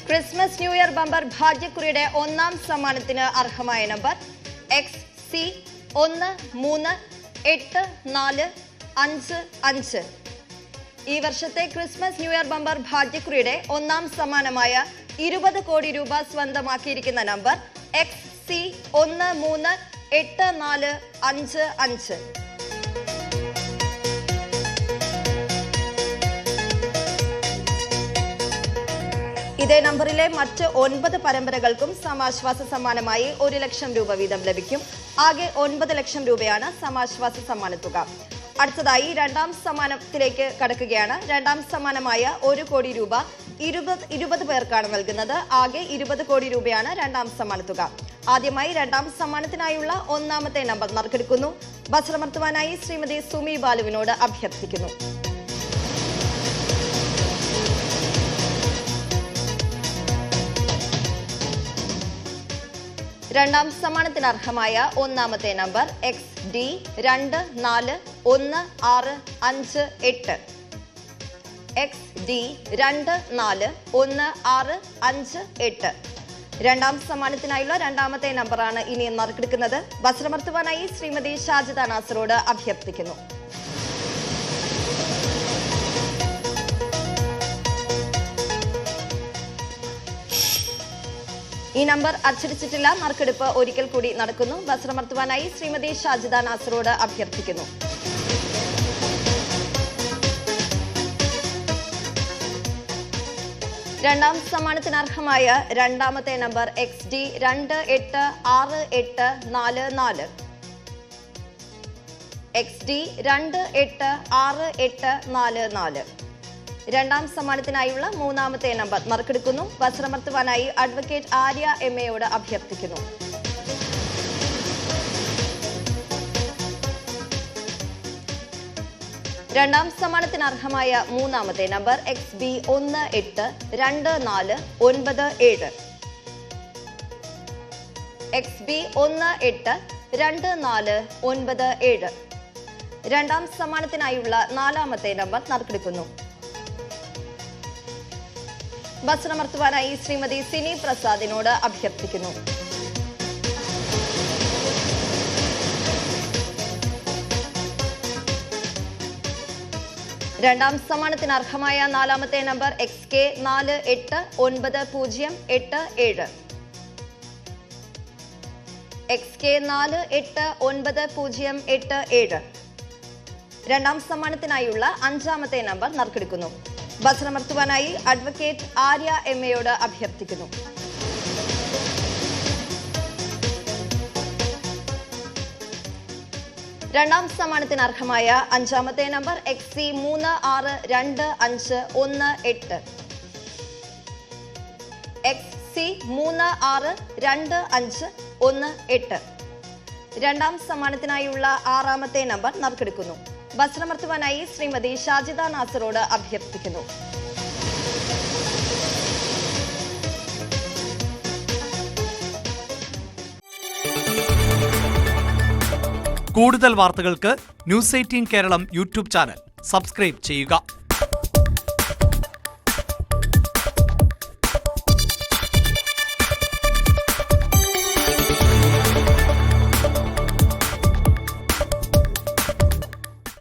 Christmas new year bumper ഭാഗ്യക്കുറിയുടെ ഒന്നാം സമ്മാനത്തിന് അർഹമായ number XC138455. ഈ വർഷത്തെ ക്രിസ്മസ് ന്യൂ ഇയർ ബമ്പർ ഭാഗ്യക്കുറിയുടെ ഒന്നാം സമ്മാനമായ 20 കോടി രൂപ സ്വന്തമാക്കിയിരിക്കുന്ന നമ്പർ XC138455. ഇതേ നമ്പറിലെ മറ്റ് 9 പരമ്പരകൾക്കും സമാശ്വാസ സമ്മാനമായി 1 ലക്ഷം രൂപ വീതം ലഭിക്കും. ആകെ 9 ലക്ഷം രൂപയാണ് സമാശ്വാസ സമ്മാനത്തുക. അടുത്തതായി രണ്ടാം സമ്മാനത്തിലേക്ക് കടക്കുകയാണ്. രണ്ടാം സമ്മാനമായ 1 കോടി രൂപ 20 പേർക്കാണ് നൽകുന്നത്. ആകെ 20 കോടി രൂപയാണ് രണ്ടാം സമ്മാനത്തുക. ആദ്യമായി രണ്ടാം സമ്മാനത്തിനായുള്ള ഒന്നാമത്തെ നമ്പർ നറുക്കെടുക്കുന്നു. ബസറമർത്തുവാനായി ശ്രീമതി സുമി ബാലുവിനോട് അഭ്യർത്ഥിക്കുന്നു. രണ്ടാം സമ്മാനത്തിന് അർഹമായ ഒന്നാമത്തെ നമ്പർ XD241658. XD241658. രണ്ടാം സമ്മാനത്തിനായുള്ള രണ്ടാമത്തെ നമ്പറാണ് ഇനി നറുക്കെടുക്കുന്നത്. ബസറമർത്തുവാനായി ശ്രീമതി ഷാജിദ നാസറോട് അഭ്യർത്ഥിക്കുന്നു. ഈ നമ്പർ അച്ചടിച്ചിട്ടില്ല. നറുക്കെടുപ്പ് ഒരിക്കൽ കൂടി നടക്കുന്നു. ബസറമർത്തുവാനായി ശ്രീമതി ഷാജിദ നാസറോട് അഭ്യർത്ഥിക്കുന്നു. രണ്ടാം സമ്മാനത്തിന് അർഹമായ രണ്ടാമത്തെ നമ്പർ XD286844. XD286844. രണ്ടാം സമ്മാനത്തിനായുള്ള മൂന്നാമത്തെ നമ്പർ നറുക്കെടുക്കുന്നു. ബസറമർത്തുവാനായി അഡ്വക്കേറ്റ് ആര്യ MAയോട് അഭ്യർത്ഥിക്കുന്നു. രണ്ടാം സമ്മാനത്തിന് അർഹമായ മൂന്നാമത്തെ നമ്പർ XB182497. XB182497. രണ്ടാം സമ്മാനത്തിനായുള്ള നാലാമത്തെ നമ്പർ നറുക്കെടുക്കുന്നു. ബസറമർത്തുവാനായി ശ്രീമതി സിനി പ്രസാദിനോട് അഭ്യർത്ഥിക്കുന്നു. രണ്ടാം സമ്മാനത്തിന് അർഹമായ നാലാമത്തെ നമ്പർ XK489087. XK489087. രണ്ടാം സമ്മാനത്തിനായുള്ള അഞ്ചാമത്തെ നമ്പർ നറുക്കെടുക്കുന്നു. ബസറമർത്തുവാനായി അഡ്വക്കേറ്റ് ആര്യ MAയോട് അഭ്യർത്ഥിക്കുന്നു. രണ്ടാം സമ്മാനത്തിന് അർഹമായ അഞ്ചാമത്തെ നമ്പർ XC362518. XC362518. രണ്ടാം സമ്മാനത്തിനായുള്ള ആറാമത്തെ നമ്പർ നറുക്കെടുക്കുന്നു. ബസറമർത്തുവാനായി ശ്രീമതി ഷാജിദ നാസറോട് അഭ്യർത്ഥിക്കുന്നു. കൂടുതൽ വാർത്തകൾക്ക് news 18 Keralam YouTube channel subscribe ചെയ്യുക.